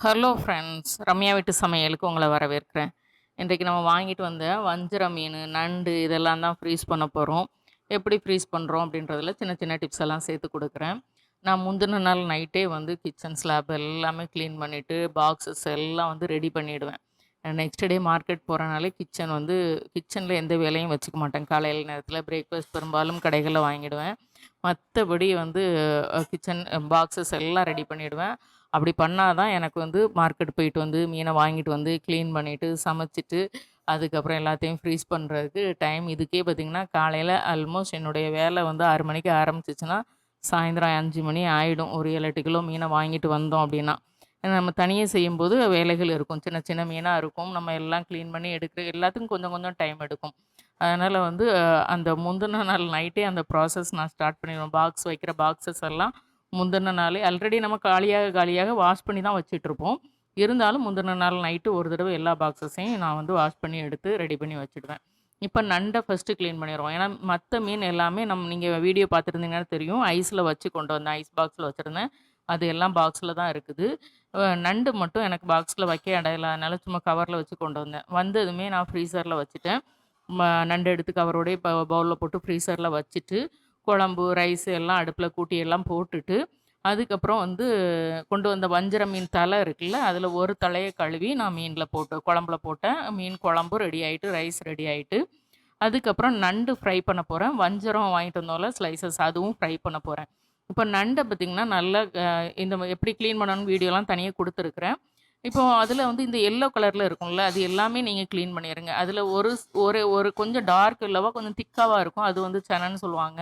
Hello friends, Ramya வீட்டு சமையலுக்கு உங்களை வரவேற்கிறேன். இன்றைக்கு நம்ம வாங்கிட்டு வந்த வஞ்சர மீன், நண்டு இதெல்லாம் தான் ஃப்ரீஸ் பண்ண போகிறோம். எப்படி ஃப்ரீஸ் பண்ணுறோம் அப்படின்றதுல சின்ன சின்ன டிப்ஸ் எல்லாம் சேர்த்து கொடுக்குறேன். நான் முந்தின நாள் நைட்டே வந்து கிச்சன் ஸ்லாப் எல்லாமே க்ளீன் பண்ணிவிட்டு பாக்ஸஸ் எல்லாம் வந்து ரெடி பண்ணிவிடுவேன். நெக்ஸ்ட் டே மார்க்கெட் போகிறனாலே கிச்சனில் எந்த வேலையும் வச்சுக்க மாட்டேன். காலையில் நேரத்தில் பிரேக்ஃபாஸ்ட் பெரும்பாலும் கடைகளில் வாங்கிடுவேன். மற்றபடி வந்து கிச்சன் பாக்ஸஸ் எல்லாம் ரெடி பண்ணிவிடுவேன். அப்படி பண்ணா தான் எனக்கு வந்து மார்க்கெட் போயிட்டு வந்து மீனை வாங்கிட்டு வந்து க்ளீன் பண்ணிவிட்டு சமைச்சிட்டு அதுக்கப்புறம் எல்லாத்தையும் ஃப்ரீஸ் பண்ணுறதுக்கு டைம். இதுக்கே பார்த்திங்கன்னா காலையில் ஆல்மோஸ்ட் என்னுடைய வேலை வந்து 6 மணிக்கு ஆரம்பிச்சிச்சுன்னா சாயந்தரம் 5 மணி ஆகிடும். ஒரு 7-8 கிலோ மீனை வாங்கிட்டு வந்தோம் அப்படின்னா. நம்ம தனியாக செய்யும்போது வேலைகள் இருக்கும், சின்ன சின்ன மீனாக இருக்கும். நம்ம எல்லாம் க்ளீன் பண்ணி எடுக்கிற எல்லாத்துக்கும் கொஞ்சம் கொஞ்சம் டைம் எடுக்கும். அதனால் வந்து அந்த முந்தின நாள் நைட்டே அந்த ப்ராசஸ் நான் ஸ்டார்ட் பண்ணிடுவேன். பாக்ஸ் வைக்கிற பாக்ஸஸ் எல்லாம் முந்தின நாளே ஆல்ரெடி நம்ம காலியாக காலியாக வாஷ் பண்ணி தான் வச்சுட்ருப்போம். இருந்தாலும் முந்தின நாள் நைட்டு ஒரு தடவை எல்லா பாக்ஸஸையும் நான் வந்து வாஷ் பண்ணி எடுத்து ரெடி பண்ணி வச்சுடுவேன். இப்போ நண்டை ஃபஸ்ட்டு க்ளீன் பண்ணிடுவோம். ஏன்னா மற்ற மீன் எல்லாமே நீங்கள் வீடியோ பார்த்துருந்தீங்கன்னா தெரியும். ஐஸில் வச்சு கொண்டு வந்தேன், ஐஸ் பாக்ஸில் வச்சுருந்தேன். அது எல்லாம் பாக்ஸில் தான் இருக்குது. நண்டு மட்டும் எனக்கு பாக்ஸில் வைக்க இடம் இல்லாதனால சும்மா கவரில் வச்சு கொண்டு வந்தேன். வந்ததுமே நான் ஃப்ரீசரில் வச்சுட்டேன். நண்டு எடுத்து கவரோடே பவுலில் போட்டு ஃப்ரீசரில் வச்சுட்டு குழம்பு, ரைஸ் எல்லாம் அடுப்பில் கூட்டி எல்லாம் போட்டுட்டு, அதுக்கப்புறம் வந்து கொண்டு வந்த வஞ்சர மீன் தலை இருக்குல்ல, அதில் ஒரு தலையை கழுவி நான் குழம்புல போட்டேன். மீன் குழம்பு ரெடி ஆகிட்டு, ரைஸ் ரெடி ஆகிட்டு, அதுக்கப்புறம் நண்டு ஃப்ரை பண்ண போகிறேன். வஞ்சரம் வாங்கிட்டு வந்தோம்ல ஸ்லைசஸ், அதுவும் ஃப்ரை பண்ண போகிறேன். இப்போ நண்டை பார்த்திங்கன்னா நல்லா இந்த எப்படி க்ளீன் பண்ணணும்னு வீடியோலாம் தனியாக கொடுத்துருக்குறேன். இப்போ அதில் வந்து இந்த எல்லோ கலரில் இருக்கும்ல, அது எல்லாமே நீங்கள் க்ளீன் பண்ணிடுங்க. அதில் ஒரு ஒரு ஒரு கொஞ்சம் டார்க் எல்லோவா கொஞ்சம் திக்காவா இருக்கும். அது வந்து செனன்னு சொல்லுவாங்க.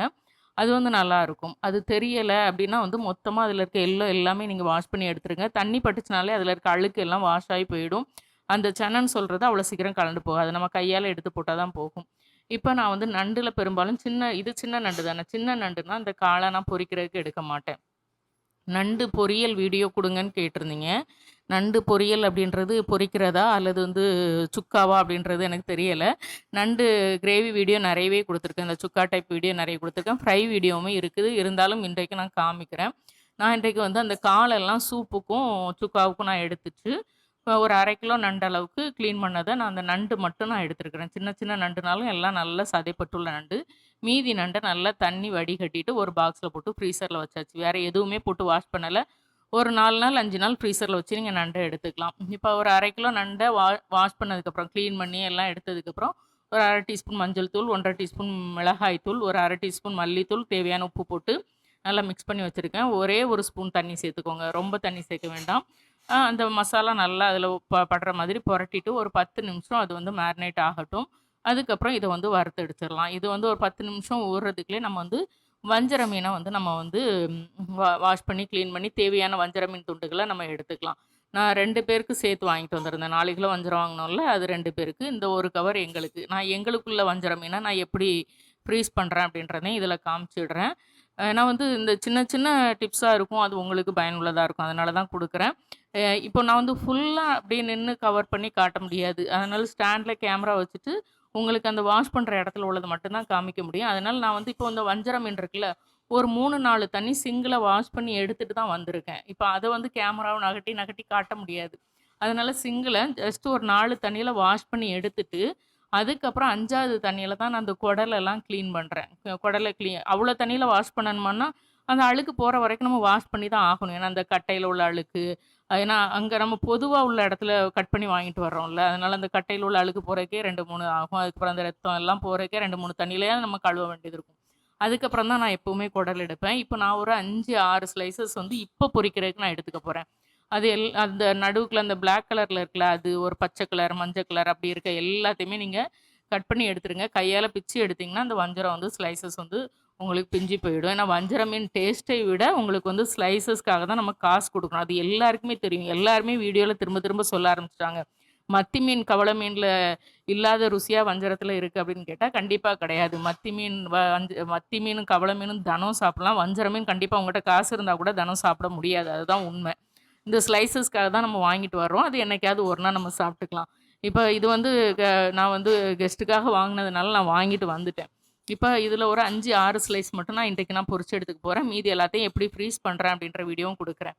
அது வந்து நல்லாயிருக்கும். அது தெரியலை அப்படின்னா வந்து மொத்தமாக அதில் இருக்க எல்லாமே நீங்கள் வாஷ் பண்ணி எடுத்துருங்க. தண்ணி பட்டுச்சுனாலே அதில் இருக்க அழுக்கு எல்லாம் வாஷ் ஆகி போயிடும். அந்த செனன்னு சொல்கிறது அவ்வளோ சீக்கிரம் கலண்டு போகாது. நம்ம கையால் எடுத்து போட்டால் தான் போகும். இப்போ நான் வந்து நண்டில் பெரும்பாலும் சின்ன நண்டு தானே. சின்ன நண்டுனா அந்த காலை நான் பொரிக்கிறதுக்கு எடுக்க மாட்டேன். நண்டு பொரியல் வீடியோ கொடுங்கன்னு கேட்டிருந்தீங்க. நண்டு பொரியல் அப்படின்றது பொரிக்கிறதா அல்லது வந்து சுக்காவா அப்படின்றது எனக்கு தெரியலை. நண்டு கிரேவி வீடியோ நிறையவே கொடுத்துருக்கேன். இந்த சுக்கா டைப் வீடியோ நிறைய கொடுத்துருக்கேன். ஃப்ரை வீடியோவும் இருக்குது. இருந்தாலும் இன்றைக்கு நான் காமிக்கிறேன். நான் இன்றைக்கு வந்து அந்த காலெல்லாம் சூப்புக்கும் சுக்காவுக்கும் நான் எடுத்துட்டு ஒரு 1/2 கிலோ நண்டு அளவுக்கு க்ளீன் பண்ணதை நான் அந்த நண்டு மட்டும் நான் எடுத்துருக்கிறேன். சின்ன சின்ன நண்டுனாலும் எல்லாம் நல்லா சதைப்பட்டுள்ள நண்டு. மீதி நண்டை நல்லா தண்ணி வடிகட்டிட்டு ஒரு பாக்ஸில் போட்டு ஃப்ரீசரில் வச்சாச்சு. வேறு எதுவுமே போட்டு வாஷ் பண்ணலை. ஒரு 4 நாள் 5 நாள் ஃப்ரீசரில் வச்சு நீங்கள் நண்டை எடுத்துக்கலாம். இப்போ ஒரு 1/2 கிலோ நண்டை வாஷ் பண்ணதுக்கப்புறம் க்ளீன் பண்ணி எல்லாம் எடுத்ததுக்கப்புறம் ஒரு 1/2 டீஸ்பூன் மஞ்சள் தூள், 1 1/2 டீஸ்பூன் மிளகாய் தூள், ஒரு 1/2 டீஸ்பூன் மல்லித்தூள், தேவையான உப்பு போட்டு நல்லா மிக்ஸ் பண்ணி வச்சுருக்கேன். ஒரே ஒரு ஸ்பூன் தண்ணி சேர்த்துக்கோங்க, ரொம்ப தண்ணி சேர்க்க வேண்டாம். அந்த மசாலா நல்லா அதில் படுற மாதிரி புரட்டிட்டு ஒரு 10 நிமிஷம் அது வந்து மேரினேட் ஆகட்டும். அதுக்கப்புறம் இதை வந்து வறுத்து எடுத்துடலாம். இது வந்து ஒரு 10 நிமிஷம் ஊறுறதுக்குள்ளே நம்ம வந்து வஞ்சர மீனை வந்து நம்ம வந்து வாஷ் பண்ணி க்ளீன் பண்ணி தேவையான வஞ்சர மீன் துண்டுகளை நம்ம எடுத்துக்கலாம். நான் 2 பேருக்கு சேர்த்து வாங்கிட்டு வந்திருந்தேன். 4 கிலோ வஞ்சரம் வாங்கினோம்ல, அது 2 பேருக்கு. இந்த ஒரு கவர் எங்களுக்கு. நான் எங்களுக்குள்ள வஞ்சர மீனை நான் எப்படி ஃப்ரீஸ் பண்ணுறேன் அப்படின்றதையும் இதில் காமிச்சிடுறேன். நான் வந்து இந்த சின்ன சின்ன டிப்ஸாக இருக்கும், அது உங்களுக்கு பயனுள்ளதாக இருக்கும். அதனால தான் கொடுக்குறேன். இப்போ நான் வந்து ஃபுல்லாக அப்படியே நின்று கவர் பண்ணி காட்ட முடியாது. அதனால ஸ்டாண்டில் கேமரா வச்சுட்டு உங்களுக்கு அந்த வாஷ் பண்ணுற இடத்துல உள்ளது மட்டும்தான் காமிக்க முடியும். அதனால் நான் வந்து இப்போ இந்த வஞ்சர மீன் இருக்குல்ல, ஒரு 3, 4 தண்ணி சிங்கில வாஷ் பண்ணி எடுத்துட்டு தான் வந்திருக்கேன். இப்போ அதை வந்து கேமராவை நகட்டி நகட்டி காட்ட முடியாது. அதனால சிங்கில ஜஸ்ட் ஒரு 4 தண்ணியில வாஷ் பண்ணி எடுத்துட்டு, அதுக்கப்புறம் 5வது தண்ணியில தான் நான் அந்த குடலெல்லாம் க்ளீன் பண்ணுறேன். குடலை அவ்வளோ தண்ணியில வாஷ் பண்ணணுமான்னா, அந்த அழுக்கு போகிற வரைக்கும் நம்ம வாஷ் பண்ணி தான் ஆகணும். ஏன்னா அந்த கட்டையில உள்ள அழுக்கு, ஏன்னா அங்கே நம்ம பொதுவாக உள்ள இடத்துல கட் பண்ணி வாங்கிட்டு வர்றோம்ல, அதனால அந்த கட்டையில் உள்ள அழுக்கு போகிறதுக்கே 2, 3 ஆகும். அதுக்கப்புறம் அந்த ரத்தம் எல்லாம் போகிறதுக்கே 2, 3 தண்ணியிலேயே நம்ம கழுவ வேண்டியது இருக்கும். அதுக்கப்புறம் தான் நான் எப்பவுமே குடல் எடுப்பேன். இப்போ நான் ஒரு 5, 6 ஸ்லைசஸ் வந்து இப்போ பொரிக்கிறதுக்கு நான் எடுத்துக்க போகிறேன். அது அந்த நடுவுக்குள்ள அந்த பிளாக் கலர்ல இருக்குல்ல, அது ஒரு பச்சை கலர், மஞ்சள் கலர் அப்படி இருக்க எல்லாத்தையுமே நீங்க கட் பண்ணி எடுத்துருங்க. கையால பிச்சு எடுத்தீங்கன்னா, அந்த வஞ்சரம் வந்து ஸ்லைசஸ் வந்து உங்களுக்கு பிஞ்சு போயிடும். ஏன்னா வஞ்சர மீன் டேஸ்ட்டை விட உங்களுக்கு வந்து ஸ்லைசஸ்க்காக தான் நம்ம காசு குடுக்கணும். அது எல்லாருக்குமே தெரியும். எல்லாருமே வீடியோல திரும்ப திரும்ப சொல்ல ஆரம்பிச்சுட்டாங்க. மத்தி மீன், கவள மீன்ல இல்லாத ருசியா வஞ்சரத்துல இருக்கு அப்படின்னு கேட்டா, கண்டிப்பா கிடையாது. மத்தி மீனும், கவள மீனும் தினம் சாப்பிடலாம். வஞ்சர மீன் கண்டிப்பா உங்கட்ட காசு இருந்தா கூட தினம் சாப்பிட முடியாது. அதுதான் உண்மை. இந்த ஸ்லைசஸ்க்காக தான் நம்ம வாங்கிட்டு வர்றோம். அது என்னைக்காவது ஒரு நாள் நம்ம சாப்பிட்டுக்கலாம். இப்ப இது வந்து க நான் வந்து கெஸ்ட்டுக்காக வாங்குனதுனால நான் வாங்கிட்டு வந்துட்டேன். இப்ப இதுல ஒரு 5, 6 ஸ்லைஸ் மட்டும் நான் இன்றைக்கு நான் பொரிச்சு எடுத்துக்க போறேன். மீதி எல்லாத்தையும் எப்படி ஃப்ரீஸ் பண்றேன் அப்படின்ற வீடியோவும் குடுக்குறேன்.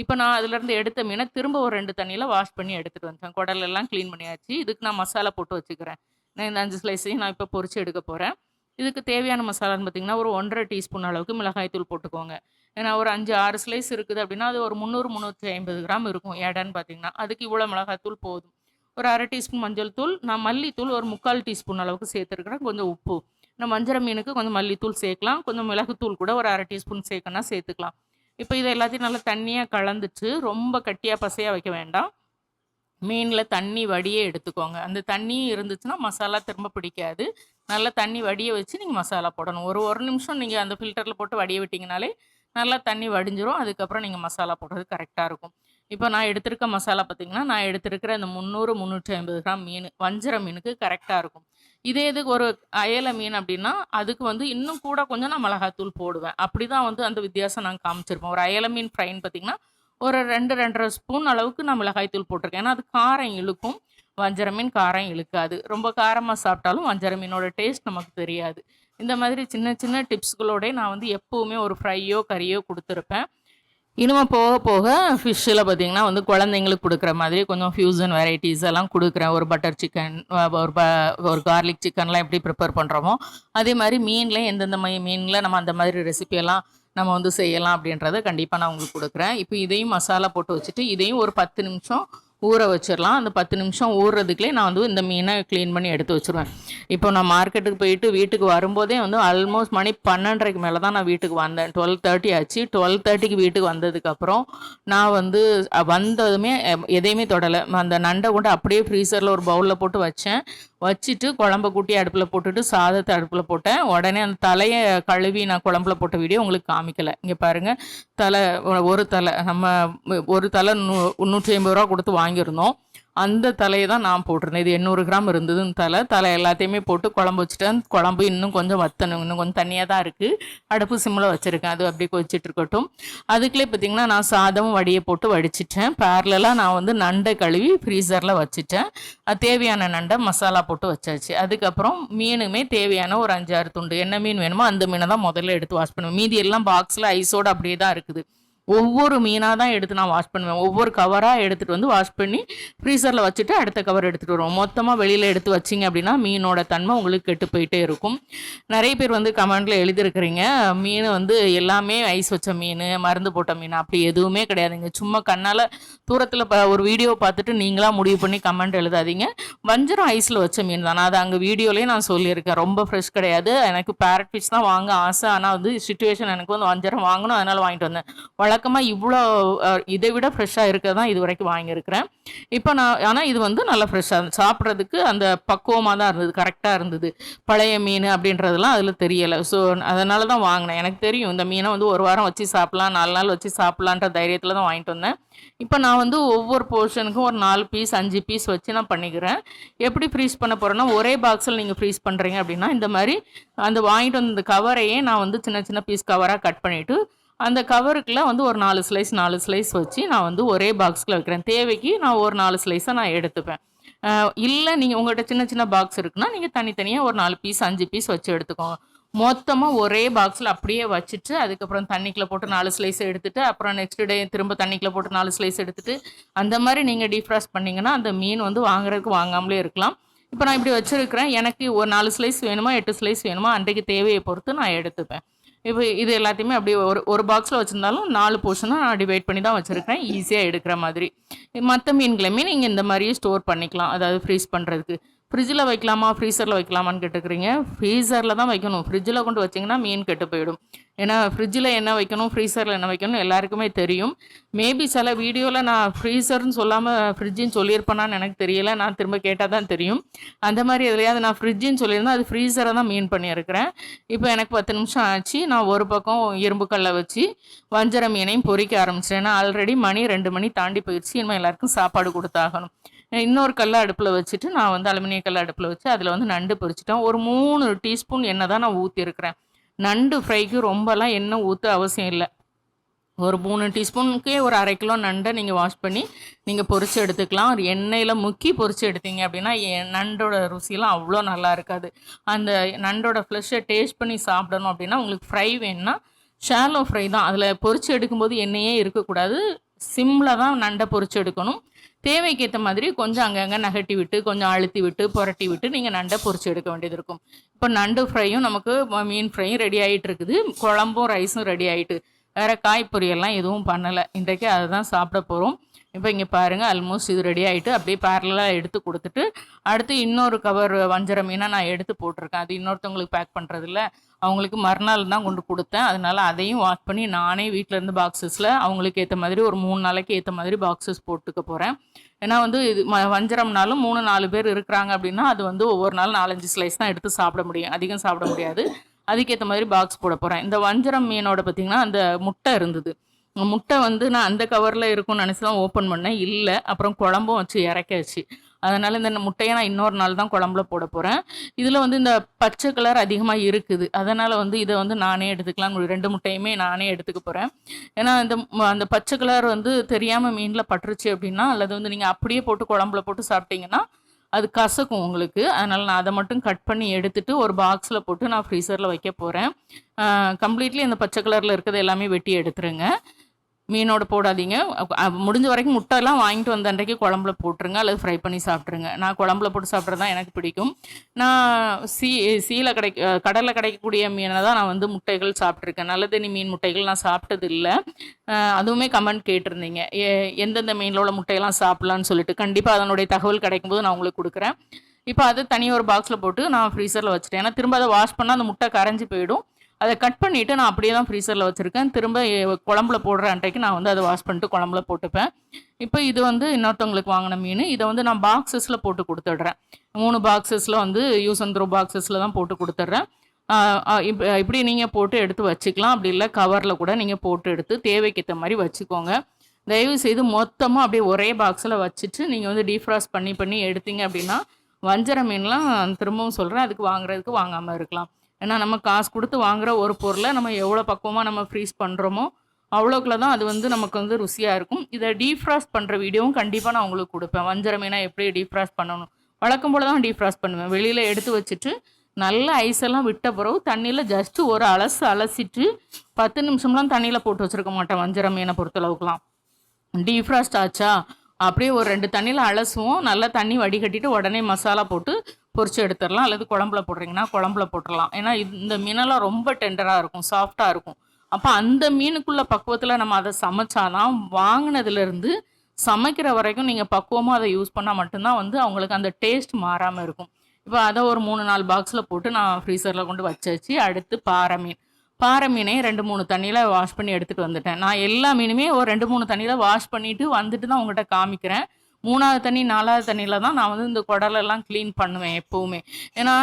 இப்போ நான் அதுலேருந்து எடுத்த மீனை திரும்ப ஒரு 2 தண்ணியில் வாஷ் பண்ணி எடுத்துகிட்டு வந்துட்டேன். குடலெல்லாம் க்ளீன் பண்ணியாச்சு. இதுக்கு நான் மசாலா போட்டு வச்சுக்கிறேன். நான் இந்த 5 ஸ்லைஸையும் நான் இப்போ பொரிச்சு எடுக்க போகிறேன். இதுக்கு தேவையான மசாலான்னு பார்த்தீங்கன்னா, ஒரு 1 1/2 டீஸ்பூன் அளவுக்கு மிளகாய் தூள் போட்டுக்கோங்க. ஏன்னா ஒரு 5, 6 ஸ்லைஸ் இருக்குது அப்படின்னா, அது ஒரு 300, 350 கிராம் இருக்கும் எடைன்னு பார்த்தீங்கன்னா. அதுக்கு இவ்வளோ மிளகாய் தூள் போதும். ஒரு 1/2 டீஸ்பூன் மஞ்சள் தூள், நான் மல்லித்தூள் ஒரு 3/4 டீஸ்பூன் அளவுக்கு சேர்த்துருக்கிறேன். கொஞ்சம் உப்பு. நம்ம வஞ்சர மீனுக்கு கொஞ்சம் மல்லித்தூள் சேர்க்கலாம். கொஞ்சம் மிளகுத்தூள் கூட ஒரு 1/2 டீஸ்பூன் சேர்க்கணும்னா சேர்த்துக்கலாம். இப்போ இதை எல்லாத்தையும் நல்லா தண்ணியாக கலந்துட்டு, ரொம்ப கட்டியாக பசையாக வைக்க வேண்டாம். மீனில் தண்ணி வடியே எடுத்துக்கோங்க. அந்த தண்ணி இருந்துச்சுன்னா மசாலா திரும்ப பிடிக்காது. நல்லா தண்ணி வடிய வச்சு நீங்கள் மசாலா போடணும். ஒரு நிமிஷம் நீங்கள் அந்த ஃபில்டரில் போட்டு வடிய விட்டிங்கனாலே நல்லா தண்ணி வடிஞ்சிரும். அதுக்கப்புறம் நீங்கள் மசாலா போடுறது கரெக்டாக இருக்கும். இப்போ நான் எடுத்திருக்க மசாலா பார்த்தீங்கன்னா, நான் எடுத்திருக்கிற அந்த 300, 350 கிராம் மீன் வஞ்சர மீனுக்கு கரெக்டாக இருக்கும். இதே இது ஒரு அயலை மீன் அப்படின்னா, அதுக்கு வந்து இன்னும் கூட கொஞ்சம் நான் மிளகாத்தூள் போடுவேன். அப்படி தான் வந்து அந்த வித்தியாசம் நான் காமிச்சிருப்பேன். ஒரு அயலை மீன் ஃப்ரைன்னு பார்த்தீங்கன்னா, ஒரு 2, 2 1/2 ஸ்பூன் அளவுக்கு நான் மிளகாய் தூள் போட்டிருக்கேன். ஏன்னா அது காரம் இழுக்கும். வஞ்சர மீன் காரம் இழுக்காது. ரொம்ப காரமா சாப்பிட்டாலும் வஞ்சர மீனோட டேஸ்ட் நமக்கு தெரியாது. இந்த மாதிரி சின்ன சின்ன டிப்ஸ்களோடயே நான் வந்து எப்பவுமே ஒரு ஃப்ரையோ, கறியோ குடுத்துருப்பேன். இனிமே போக போக ஃபிஷ்ஷில பார்த்தீங்கன்னா வந்து குழந்தைங்களுக்கு குடுக்குற மாதிரி கொஞ்சம் ஃப்யூசன் வெரைட்டீஸ் எல்லாம் குடுக்குறேன். ஒரு பட்டர் சிக்கன், ஒரு கார்லிக் சிக்கன்லாம் எப்படி ப்ரிப்பேர் பண்ணுறோமோ, அதே மாரி மீன்ல எந்தெந்த மீன்ல நம்ம அந்த மாதிரி ரெசிபியெல்லாம் நம்ம வந்து செய்யலாம் அப்படின்றத கண்டிப்பா நான் உங்களுக்கு குடுக்குறேன். இப்போ இதையும் மசாலா போட்டு வச்சுட்டு, இதையும் ஒரு 10 நிமிஷம் ஊற வச்சிரலாம். அந்த 10 நிமிஷம் ஊறுறதுக்குள்ளே நான் வந்து இந்த மீனை க்ளீன் பண்ணி எடுத்து வச்சுருவேன். இப்போ நான் மார்க்கெட்டுக்கு போயிட்டு வீட்டுக்கு வரும்போதே வந்து ஆல்மோஸ்ட் மணி 12:30க்கு மேலே தான் நான் வீட்டுக்கு வந்தேன். 12:30 ஆச்சு. 12:30க்கு வீட்டுக்கு வந்ததுக்கப்புறம் நான் வந்து வந்ததுமே எதையுமே தொடலை. அந்த நண்டை கொண்டு அப்படியே ஃப்ரீசரில் ஒரு பவுலில் போட்டு வச்சேன். வச்சுட்டு குழம்ப கூட்டி அடுப்பில் போட்டுட்டு சாதத்தை அடுப்பில் போட்டேன். உடனே அந்த தலையை கழுவி நான் குழம்புல போட்ட வீடியோ உங்களுக்கு காமிக்கலை. இங்கே பாருங்கள், தலை ஒரு தலை நம்ம ஒரு தலை 150 ரூபா கொடுத்து வாங்கியிருந்தோம். அந்த தலையை தான் நான் போட்டிருந்தேன். இது 800 கிராம் இருந்தது தலை எல்லாத்தையுமே போட்டு குழம்பு வச்சுட்டேன். குழம்பு இன்னும் கொஞ்சம் வற்றணும். இன்னும் கொஞ்சம் தண்ணியாக தான் இருக்குது. அடுப்பு சிம்மில் வச்சுருக்கேன். அது அப்படியே கொதிச்சிட்டு இருக்கட்டும். அதுக்குள்ளே பார்த்திங்கன்னா நான் சாதமும் வடியை போட்டு வடிச்சிட்டேன். பேரலாக நான் வந்து நண்டை கழுவி ஃப்ரீசரில் வச்சுட்டேன். தேவையான நண்டை மசாலா போட்டு வச்சாச்சு. அதுக்கப்புறம் மீனுமே தேவையான ஒரு 5, 6 துண்டு என்ன மீன் வேணுமோ அந்த மீனை தான் முதல்ல எடுத்து வாஷ் பண்ணுவேன். மீதி எல்லாம் பாக்ஸில் ஐஸோடு அப்படியே தான் இருக்குது. ஒவ்வொரு மீனாக தான் எடுத்து நான் வாஷ் பண்ணுவேன். ஒவ்வொரு கவராக எடுத்துகிட்டு வந்து வாஷ் பண்ணி ஃப்ரீசரில் வச்சுட்டு அடுத்த கவர் எடுத்துகிட்டு வருவோம். மொத்தமாக வெளியில் எடுத்து வச்சிங்க அப்படின்னா மீனோட தன்மை உங்களுக்கு கெட்டு போயிட்டே இருக்கும். நிறைய பேர் வந்து கமெண்டில் எழுதியிருக்கிறீங்க, மீன் வந்து எல்லாமே ஐஸ் வச்ச மீன், மருந்து போட்ட மீன், அப்படி எதுவுமே கிடையாதுங்க. சும்மா கண்ணால் தூரத்தில் ஒரு வீடியோ பார்த்துட்டு நீங்களாக முடிவு பண்ணி கமெண்ட் எழுதாதீங்க. வஞ்சரம் ஐஸில் வச்ச மீன் தான். அது அங்கே வீடியோலேயே நான் சொல்லியிருக்கேன். ரொம்ப ஃப்ரெஷ் கிடையாது. எனக்கு பேரட் ஃபிஷ் தான் வாங்க ஆசை. ஆனால் வந்து சிச்சுவேஷன் எனக்கு வந்து வஞ்சரம் வாங்கணும், அதனால் வாங்கிட்டு வந்தேன். வழக்கமாக இவ்வளோ இதை விட ஃப்ரெஷ்ஷாக இருக்க தான் இது வரைக்கும் வாங்கியிருக்கிறேன். இப்போ நான் ஆனால் இது வந்து நல்லா ஃப்ரெஷ்ஷாக சாப்பிட்றதுக்கு அந்த பக்குவமாக தான் இருந்தது, கரெக்டாக இருந்தது. பழைய மீன் அப்படின்றதெல்லாம் அதில் தெரியலை. ஸோ அதனால தான் வாங்கினேன். எனக்கு தெரியும் இந்த மீனை வந்து ஒரு வாரம் வச்சு சாப்பிட்லாம், 4 நாள் வச்சு சாப்பிட்லான்ற தைரியத்தில் தான் வாங்கிட்டு வந்தேன். இப்போ நான் வந்து ஒவ்வொரு போர்ஷனுக்கும் ஒரு 4 பீஸ் 5 பீஸ் வச்சு நான் பண்ணிக்கிறேன். எப்படி ஃப்ரீஸ் பண்ண போகிறேன்னா, ஒரே பாக்ஸில் நீங்கள் ஃப்ரீஸ் பண்ணுறீங்க அப்படின்னா இந்த மாதிரி அந்த வாங்கிட்டு வந்த கவரையே நான் வந்து சின்ன சின்ன பீஸ் கவராக கட் பண்ணிவிட்டு அந்த கவருக்குள்ள வந்து ஒரு 4 ஸ்லைஸ் வச்சு நான் வந்து ஒரே பாக்ஸ்க்குள்ள வைக்கிறேன். தேவைக்கு நான் ஒரு 4 ஸ்லைஸை நான் எடுத்துப்பேன். இல்லை நீங்கள் உங்கள்கிட்ட சின்ன சின்ன பாக்ஸ் இருக்குன்னா நீங்கள் தனித்தனியாக ஒரு 4 பீஸ் 5 பீஸ் வச்சு எடுத்துக்கோங்க. மொத்தமாக ஒரே பாக்ஸில் அப்படியே வச்சுட்டு அதுக்கப்புறம் தண்ணிக்குள்ளே போட்டு 4 ஸ்லைஸ் எடுத்துட்டு அப்புறம் நெக்ஸ்ட் டே திரும்ப தண்ணிக்குள்ளே போட்டு 4 ஸ்லைஸ் எடுத்துட்டு அந்த மாதிரி நீங்கள் டீஃப்ராஸ்ட் பண்ணிங்கன்னா அந்த மீன் வந்து வாங்குறதுக்கு வாங்காமலே இருக்கலாம். இப்போ நான் இப்படி வச்சுருக்கிறேன். எனக்கு ஒரு 4 ஸ்லைஸ் வேணுமா 8 ஸ்லைஸ் வேணுமா அன்றைக்கு தேவையை பொறுத்து நான் எடுத்துப்பேன். இப்போ இது எல்லாத்தையுமே அப்படியே ஒரு பாக்ஸில் வச்சுருந்தாலும் 4 போர்ஷனாக நான் டிவைட் பண்ணி தான் வச்சுருக்கேன், ஈஸியாக எடுக்கிற மாதிரி. மற்ற மீன்களையுமே நீங்கள் இந்த மாதிரியே ஸ்டோர் பண்ணிக்கலாம், அதாவது ஃப்ரீஸ் பண்ணுறதுக்கு. ஃப்ரிட்ஜில் வைக்கலாமா ஃப்ரீசரில் வைக்கலாமான்னு கேட்டுக்கிறீங்க. ஃப்ரீசரில் தான் வைக்கணும். ஃப்ரிட்ஜில் கொண்டு வச்சிங்கன்னா மீன் கெட்டு போயிடும். ஏன்னா ஃப்ரிட்ஜில் என்ன வைக்கணும் ஃப்ரீசரில் என்ன வைக்கணும் எல்லாருக்குமே தெரியும். மேபி சில வீடியோவில் நான் ஃப்ரீசர்னு சொல்லாமல் ஃப்ரிட்ஜின்னு சொல்லியிருப்பேனான்னு எனக்கு தெரியலை. நான் திரும்ப கேட்டால் தான் தெரியும். அந்த மாதிரி எதுலையாவது நான் ஃப்ரிட்ஜின்னு சொல்லியிருந்தேன், அது ஃப்ரீசரை தான் மீன் பண்ணியிருக்கிறேன். இப்போ எனக்கு 10 நிமிஷம் ஆச்சு. நான் ஒரு பக்கம் இரும்பு கல்லை வச்சு வஞ்சர மீனையும் பொரிக்க ஆரம்பிச்சிட்டேன். ஏன்னா ஆல்ரெடி மணி 2 மணி தாண்டி போயிடுச்சு. இனிமேல் எல்லாருக்கும் சாப்பாடு கொடுத்தாகணும். இன்னொரு கல்லை அடுப்பில் வச்சுட்டு நான் வந்து அலுமினிய கல்லை அடுப்பில் வச்சு அதில் வந்து நண்டு பொரிச்சிட்டேன். ஒரு 3 டீஸ்பூன் எண்ணெய் தான் நான் ஊற்றிருக்கிறேன். நண்டு ஃப்ரைக்கு ரொம்பலாம் எண்ணெய் ஊற்ற அவசியம் இல்லை. ஒரு 3 டீஸ்பூனுக்கே ஒரு 1/2 கிலோ நண்டை நீங்கள் வாஷ் பண்ணி நீங்கள் பொரித்து எடுத்துக்கலாம். ஒரு எண்ணெயில் முக்கி பொரித்து எடுத்தீங்க அப்படின்னா நண்டோட ருசியெல்லாம் அவ்வளோ நல்லா இருக்காது. அந்த நண்டோட ஃப்ளஷை டேஸ்ட் பண்ணி சாப்பிடணும் அப்படின்னா உங்களுக்கு ஃப்ரை வேணும்னா ஷாலோ ஃப்ரை தான். அதில் பொரித்து எடுக்கும்போது எண்ணெயே இருக்கக்கூடாது. சிம்மில் தான் நண்டை பொரிச்சு எடுக்கணும். தேவைக்கு ஏற்ற மாதிரி கொஞ்சம் அங்கங்கே நகட்டி விட்டு, கொஞ்சம் அழுத்தி விட்டு, புரட்டி விட்டு நீங்கள் நண்டை பொரிச்சு எடுக்க வேண்டியது இருக்கும். இப்போ நண்டு ஃப்ரையும் நமக்கு மீன் ஃப்ரையும் ரெடி ஆகிட்டு இருக்குது. குழம்பும் ரைஸும் ரெடி ஆகிட்டு, வேறு காய் பொரியெல்லாம் எதுவும் பண்ணலை. இன்றைக்கு அதை தான் சாப்பிட போகிறோம். இப்போ இங்கே பாருங்கள், ஆல்மோஸ்ட் இது ரெடி ஆகிட்டு அப்படியே பேரலாக எடுத்து கொடுத்துட்டு, அடுத்து இன்னொரு கவர் வஞ்சர மீனை நான் எடுத்து போட்டிருக்கேன். அது இன்னொருத்தவங்களுக்கு பேக் பண்ணுறதில்ல, அவங்களுக்கு மறுநாள் தான் கொண்டு கொடுத்தேன். அதனால் அதையும் வாஷ் பண்ணி நானே வீட்டிலேருந்து பாக்ஸஸில் அவங்களுக்கு ஏற்ற மாதிரி ஒரு 3 நாளைக்கு ஏற்ற மாதிரி பாக்ஸஸ் போட்டுக்க போகிறேன். ஏன்னா வந்து இது வஞ்சரம்னாலும் 3-4 பேர் இருக்கிறாங்க அப்படின்னா அது வந்து ஒவ்வொரு நாள் 4-5 ஸ்லைஸ் தான் எடுத்து சாப்பிட முடியும், அதிகம் சாப்பிட முடியாது. அதுக்கேற்ற மாதிரி பாக்ஸ் போட போகிறேன். இந்த வஞ்சரம் மீனோட பார்த்திங்கன்னா அந்த முட்டை இருந்தது. முட்டை வந்து நான் அந்த கவரில் இருக்கும்னு நினச்சி தான் ஓப்பன் பண்ணேன், இல்லை. அப்புறம் குழம்பும் வச்சு இறக்காச்சு. அதனால் இந்த முட்டையை நான் இன்னொரு நாள் தான் குழம்புல போட போகிறேன். இதில் வந்து இந்த பச்சை கலர் அதிகமாக இருக்குது, அதனால் வந்து இதை வந்து நானே எடுத்துக்கலாம். 2 முட்டையுமே நானே எடுத்துக்க போகிறேன். ஏன்னா அந்த பச்சை கலர் வந்து தெரியாமல் மீனில் பட்டுருச்சு அப்படின்னா, அல்லது வந்து நீங்கள் அப்படியே போட்டு குழம்புல போட்டு சாப்பிட்டீங்கன்னா அது கசக்கும் உங்களுக்கு. அதனால் நான் அதை மட்டும் கட் பண்ணி எடுத்துகிட்டு ஒரு பாக்ஸில் போட்டு நான் ஃப்ரீசரில் வைக்க போகிறேன். கம்ப்ளீட்லி அந்த பச்சை கலரில் இருக்கிறது எல்லாமே வெட்டி எடுத்துருங்க, மீனோட போடாதீங்க. முடிஞ்ச வரைக்கும் முட்டைலாம் வாங்கிட்டு வந்த அன்றைக்கு குழம்புல போட்டுருங்க, அல்லது ஃப்ரை பண்ணி சாப்பிட்ருங்க. நான் குழம்புல போட்டு சாப்பிட்றது தான் எனக்கு பிடிக்கும். நான் கடலில் கிடைக்கக்கூடிய மீனை தான் நான் வந்து முட்டைகள் சாப்பிட்ருக்கேன். நல்ல தண்ணி மீன் முட்டைகள் நான் சாப்பிட்டது இல்லை. அதுவுமே கமெண்ட் கேட்டிருந்தீங்க, எந்தெந்த மீனில் உள்ள முட்டையெல்லாம் சாப்பிட்லான்னு சொல்லிட்டு. கண்டிப்பாக அதனுடைய தகவல் கிடைக்கும்போது நான் உங்களுக்கு கொடுக்குறேன். இப்போ அதை தனியாக ஒரு பாக்ஸில் போட்டு நான் ஃப்ரீசரில் வச்சுட்டேன். ஏன்னா திரும்ப அதை வாஷ் பண்ணால் அந்த முட்டை கரைஞ்சி போயிடும். அதை கட் பண்ணிவிட்டு நான் அப்படியே தான் ஃப்ரீசரில் வச்சுருக்கேன். திரும்ப குழம்புல போடுற அன்றைக்கு நான் வந்து அதை வாஷ் பண்ணிட்டு குழம்புல போட்டுப்பேன். இப்போ இது வந்து இன்னொருத்தவங்களுக்கு வாங்கின மீன். இதை வந்து நான் பாக்ஸஸில் போட்டு கொடுத்துட்றேன். 3 பாக்ஸஸில் வந்து யூஸ் அண்ட் த்ரோ பாக்ஸஸில் தான் போட்டு கொடுத்துட்றேன். இப்படி நீங்கள் போட்டு எடுத்து வச்சுக்கலாம். அப்படி இல்லை கவரில் கூட நீங்கள் போட்டு எடுத்து தேவைக்கேற்ற மாதிரி வச்சுக்கோங்க. தயவு செய்து மொத்தமாக அப்படியே ஒரே பாக்ஸில் வச்சுட்டு நீங்கள் வந்து டீஃப்ராஸ்ட் பண்ணி எடுத்தீங்க அப்படின்னா வஞ்சர மீன்லாம் திரும்பவும் சொல்கிறேன், அதுக்கு வாங்குறதுக்கு வாங்காமல் இருக்கலாம். ஏன்னா நம்ம காசு கொடுத்து வாங்குகிற ஒரு பொருளை நம்ம எவ்வளோ பக்குவமாக நம்ம ஃப்ரீஸ் பண்ணுறோமோ அவ்வளோக்குள்ள தான் அது வந்து நமக்கு வந்து ருசியாக இருக்கும். இதை டீஃப்ராஸ்ட் பண்ணுற வீடியோவும் கண்டிப்பாக நான் உங்களுக்கு கொடுப்பேன். வஞ்சர மீனை எப்படி டீஃப்ராஸ்ட் பண்ணணும், வழக்கம் போல் தான் டீஃப்ராஸ்ட் பண்ணுவேன். வெளியில் எடுத்து வச்சுட்டு நல்ல ஐஸெல்லாம் விட்ட பிறகு தண்ணியில் ஜஸ்ட்டு ஒரு அலசிட்டு 10 நிமிஷம்லாம் தண்ணியில் போட்டு வச்சுருக்க மாட்டேன். வஞ்சர மீனை பொறுத்தளவுக்குலாம் டீஃப்ராஸ்ட் ஆச்சா அப்படியே ஒரு 2 தண்ணியில் அலசுவோம். நல்லா தண்ணி வடிகட்டிட்டு உடனே மசாலா போட்டு பொரிச்சு எடுத்துடலாம். அல்லது குழம்புல போடுறீங்கன்னா குழம்புல போட்டுடலாம். ஏன்னா இந்த மீனெல்லாம் ரொம்ப டெண்டராக இருக்கும், சாஃப்டாக இருக்கும். அப்போ அந்த மீனுக்குள்ள பக்குவத்தில் நம்ம அதை சமைச்சாதான் வாங்கினதுலேருந்து சமைக்கிற வரைக்கும் நீங்கள் பக்குவமாக அதை யூஸ் பண்ணால் மட்டும்தான் வந்து அவங்களுக்கு அந்த டேஸ்ட் மாறாமல் இருக்கும். இப்போ அதை ஒரு 3-4 பாக்ஸில் போட்டு நான் ஃப்ரீசரில் கொண்டு வச்சாச்சு. அடுத்து பாறை மீனையும் 2-3 தண்ணியில் வாஷ் பண்ணி எடுத்துகிட்டு வந்துட்டேன். நான் எல்லா மீனுமே ஒரு 2-3 தண்ணியில் வாஷ் பண்ணிவிட்டு வந்துட்டு தான் உங்கள்கிட்ட காமிக்கிறேன். 3ஆவது தண்ணி 4ஆவது தண்ணியில் தான் நான் வந்து இந்த குடலெல்லாம் க்ளீன் பண்ணுவேன் எப்போவுமே. ஏன்னா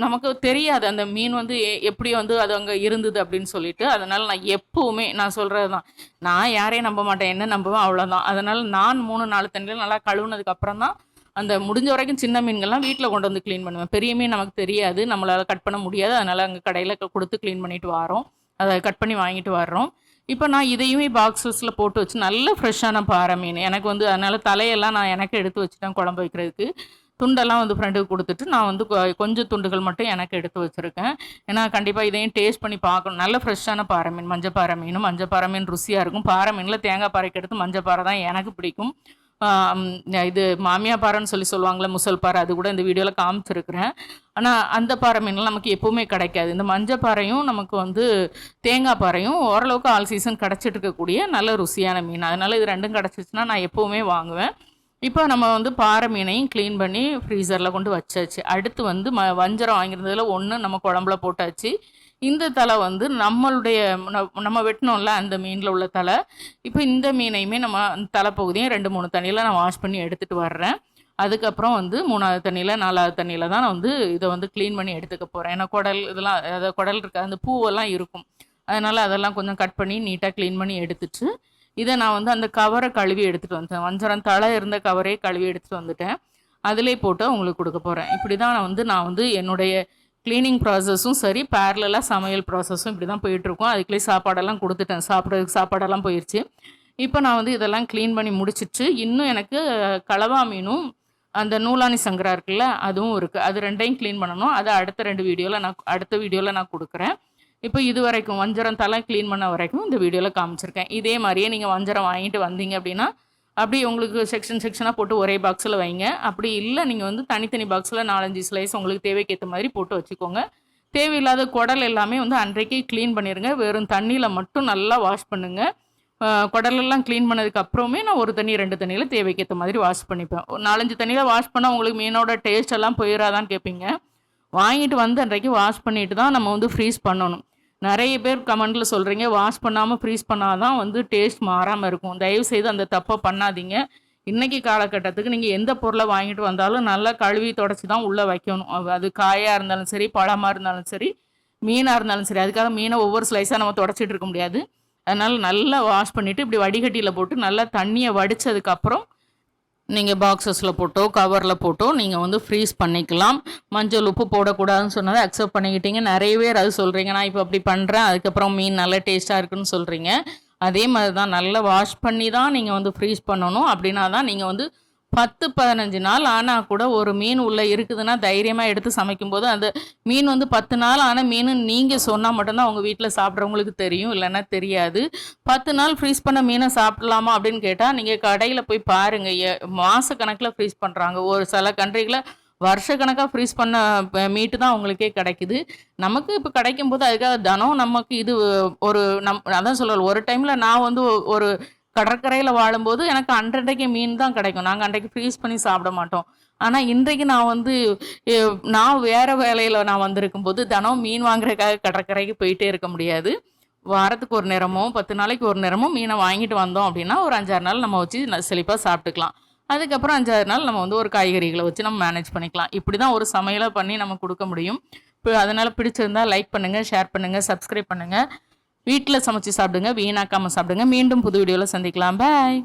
நமக்கு தெரியாது அந்த மீன் வந்து எப்படி வந்து அது அங்கே இருந்தது அப்படின்னு சொல்லிட்டு. அதனால் நான் எப்போவுமே நான் சொல்கிறது தான், நான் யாரையும் நம்ப மாட்டேன், என்ன நம்புவேன் அவ்வளோதான். அதனால் நான் 3-4 தண்ணியில் நல்லா கழுவுனதுக்கப்புறம் தான் அந்த முடிஞ்ச வரைக்கும் சின்ன மீன்கள்லாம் வீட்டில் கொண்டு வந்து க்ளீன் பண்ணுவேன். பெரிய மீன் நமக்கு தெரியாது, நம்மளால் கட் பண்ண முடியாது. அதனால் அங்கே கடையில் கொடுத்து க்ளீன் பண்ணிட்டு வரோம், அதை கட் பண்ணி வாங்கிட்டு வர்றோம். இப்போ நான் இதையுமே பாக்ஸஸில் போட்டு வச்சு நல்ல ஃப்ரெஷ்ஷான பாறை மீன் எனக்கு வந்து, அதனால் தலையெல்லாம் நான் எனக்கு எடுத்து வச்சுட்டேன் குழம்பு வைக்கிறதுக்கு. துண்டெல்லாம் வந்து ஃப்ரெண்டுக்கு கொடுத்துட்டு நான் வந்து கொஞ்சம் துண்டுகள் மட்டும் எனக்கு எடுத்து வச்சுருக்கேன். ஏன்னா கண்டிப்பாக இதையும் டேஸ்ட் பண்ணி பார்க்கணும். நல்ல ஃப்ரெஷ்ஷான பாறை மீன், மஞ்சள் பாறை மீன் ருசியாக இருக்கும். பாறை மீனில் தேங்காய் பாறைக்கு எடுத்து மஞ்சள் பாறை தான் எனக்கு பிடிக்கும். இது மாமியா பாறைன்னு சொல்லுவாங்களே, முசல் பாறை, அது கூட இந்த வீடியோவில் காமிச்சிருக்கிறேன். ஆனால் அந்த பாறை மீன்லாம் நமக்கு எப்போவுமே கிடைக்காது. இந்த மஞ்சள் பாறையும் நமக்கு வந்து தேங்காய் பாறையும் ஓரளவுக்கு ஆல் சீசன் கிடச்சிட்டு இருக்கக்கூடிய நல்ல ருசியான மீன். அதனால் இது 2ம் கிடச்சிச்சுன்னா நான் எப்போவுமே வாங்குவேன். இப்போ நம்ம வந்து பாறை மீனையும் க்ளீன் பண்ணி ஃப்ரீசரில் கொண்டு வச்சாச்சு. அடுத்து வந்து வஞ்சரம் வாங்கியிருந்ததில் 1 நம்ம குழம்புல போட்டாச்சு. இந்த தலை வந்து நம்ம வெட்டினோம்ல அந்த மீனில் உள்ள தலை. இப்போ இந்த மீனையுமே நம்ம தலைப்பகுதியும் 2-3 தண்ணியில் நான் வாஷ் பண்ணி எடுத்துகிட்டு வர்றேன். அதுக்கப்புறம் வந்து 3ஆவது தண்ணியில் 4ஆவது தண்ணியில் தான் நான் வந்து இதை வந்து க்ளீன் பண்ணி எடுத்துக்க போகிறேன். ஏன்னா குடல் இதெல்லாம், அதாவது குடல் இருக்க அந்த பூவெல்லாம் இருக்கும், அதனால் அதெல்லாம் கொஞ்சம் கட் பண்ணி நீட்டாக க்ளீன் பண்ணி எடுத்துட்டு இதை நான் வந்து அந்த கவரை கழுவி எடுத்துகிட்டு வந்துட்டேன். வஞ்சரம் தலை இருந்த கவரே கழுவி எடுத்துகிட்டு வந்துட்டேன். அதிலே போட்டு உங்களுக்கு கொடுக்க போகிறேன். இப்படி தான் நான் வந்து என்னுடைய க்ளீனிங் ப்ராசஸும் சரி, பேரலாக சமையல் ப்ராசஸும் இப்படி தான் போயிட்டுருக்கோம். அதுக்குள்ளே சாப்பாடெல்லாம் கொடுத்துட்டேன், சாப்பிட்றதுக்கு சாப்பாடெல்லாம் போயிடுச்சு. இப்போ நான் வந்து இதெல்லாம் க்ளீன் பண்ணி முடிச்சிட்டு இன்னும் எனக்கு கலவா மீனும் அந்த நூலானி சங்கரா இருக்குல்ல அதுவும் இருக்குது. அது 2யும் க்ளீன் பண்ணணும். அதை அடுத்த வீடியோவில் நான் கொடுக்குறேன். இப்போ இது வரைக்கும் வஞ்சரம் தலை க்ளீன் பண்ண வரைக்கும் இந்த வீடியோவில் காமிச்சிருக்கேன். இதே மாதிரியே நீங்கள் வஞ்சரம் வாங்கிட்டு வந்தீங்க அப்படின்னா அப்படி உங்களுக்கு செக்ஷனாக போட்டு ஒரே பாக்ஸில் வைங்க. அப்படி இல்லை நீங்கள் வந்து தனித்தனி பாக்ஸில் 4-5 ஸ்லைஸ் உங்களுக்கு தேவைக்கு ஏற்ற மாதிரி போட்டு வச்சுக்கோங்க. தேவையில்லாத குடல் எல்லாமே வந்து அன்றைக்கே க்ளீன் பண்ணிடுங்க. வெறும் தண்ணியில் மட்டும் நல்லா வாஷ் பண்ணுங்கள். குடலெல்லாம் க்ளீன் பண்ணதுக்கு அப்புறமே நான் ஒரு தண்ணி 2 தண்ணியில் தேவைக்கு ஏற்ற மாதிரி வாஷ் பண்ணிப்பேன். 4-5 தண்ணியில் வாஷ் பண்ணால் உங்களுக்கு மீனோட டேஸ்ட் எல்லாம் போயிடாதான்னு கேட்பீங்க. வாங்கிட்டு வந்து அன்றைக்கு வாஷ் பண்ணிட்டு தான் நம்ம வந்து ஃப்ரீஸ் பண்ணணும். நிறைய பேர் கமெண்ட்டில் சொல்கிறீங்க வாஷ் பண்ணாமல் ஃப்ரீஸ் பண்ணால் தான் வந்து டேஸ்ட் மாறாமல் இருக்கும். தயவுசெய்து அந்த தப்பை பண்ணாதீங்க. இன்றைக்கி காலகட்டத்துக்கு நீங்கள் எந்த பொருளை வாங்கிட்டு வந்தாலும் நல்லா கழுவி தொடச்சி தான் உள்ளே வைக்கணும். அது காயாக இருந்தாலும் சரி, பழமாக இருந்தாலும் சரி, மீனாக இருந்தாலும் சரி. அதுக்காக மீனை ஒவ்வொரு ஸ்லைஸாக நம்ம தொடச்சிட்டு இருக்க முடியாது. அதனால் நல்லா வாஷ் பண்ணிவிட்டு இப்படி வடிகட்டியில் போட்டு நல்லா தண்ணியை வடித்ததுக்கப்புறம் நீங்கள் பாக்ஸஸில் போட்டோ கவரில் போட்டோ நீங்கள் வந்து ஃப்ரீஸ் பண்ணிக்கலாம். மஞ்சள் உப்பு போடக்கூடாதுன்னு சொன்னதை அக்செப்ட் பண்ணிக்கிட்டீங்க. நிறைய பேர் அது சொல்கிறீங்க. நான் இப்போ அப்படி பண்ணுறேன், அதுக்கப்புறம் மீன் நல்லா டேஸ்ட்டாக இருக்குன்னு சொல்கிறீங்க. அதே மாதிரி தான் நல்லா வாஷ் பண்ணி தான் நீங்கள் வந்து ஃப்ரீஸ் பண்ணணும். அப்படின்னா தான் நீங்கள் வந்து 10-15 நாள் ஆனால் கூட ஒரு மீன் உள்ளே இருக்குதுன்னா தைரியமாக எடுத்து சமைக்கும்போது அந்த மீன் வந்து 10 நாள் ஆன மீன் நீங்கள் சொன்னால் மட்டும்தான் அவங்க வீட்டில் சாப்பிட்றவங்களுக்கு தெரியும், இல்லைன்னா தெரியாது. 10 நாள் ஃப்ரீஸ் பண்ண மீனை சாப்பிடலாமா அப்படின்னு கேட்டால் நீங்கள் கடையில் போய் பாருங்கள். மாதக்கணக்கில் ஃப்ரீஸ் பண்ணுறாங்க. ஒரு சில கண்ட்ரிகளில் வருஷக்கணக்காக ஃப்ரீஸ் பண்ண மீட்டு தான் அவங்களுக்கே கிடைக்குது. நமக்கு இப்போ கிடைக்கும்போது அதுக்காக தினம் நமக்கு இது ஒரு அதான் சொல்லலாம். ஒரு டைமில் நான் வந்து ஒரு கடற்கரையில் வாழும்போது எனக்கு அன்றைக்கு மீன் தான் கிடைக்கும். நாங்கள் அன்றைக்கு ஃப்ரீஸ் பண்ணி சாப்பிட மாட்டோம். ஆனால் இன்றைக்கு நான் வந்து நான் வேறு வேலையில் நான் வந்திருக்கும்போது தினம் மீன் வாங்குறதுக்காக கடற்கரைக்கு போயிட்டே இருக்க முடியாது. வாரத்துக்கு ஒரு நேரமோ 10 நாளைக்கு ஒரு நேரமோ மீனை வாங்கிட்டு வந்தோம் அப்படின்னா ஒரு 5-6 நாள் நம்ம வச்சு செழிப்பாக சாப்பிட்டுக்கலாம். அதுக்கப்புறம் 5-6 நாள் நம்ம வந்து ஒரு காய்கறிகளை வச்சு நம்ம மேனேஜ் பண்ணிக்கலாம். இப்படி தான் ஒரு சமையலை பண்ணி நம்ம கொடுக்க முடியும். இப்போ அதனால் பிடிச்சிருந்தா லைக் பண்ணுங்கள், ஷேர் பண்ணுங்கள், சப்ஸ்கிரைப் பண்ணுங்கள். வீட்டில் சமைச்சு சாப்பிடுங்க, வீணாக்காமல் சாப்பிடுங்க. மீண்டும் புது வீடியோவில் சந்திக்கலாம். பாய்.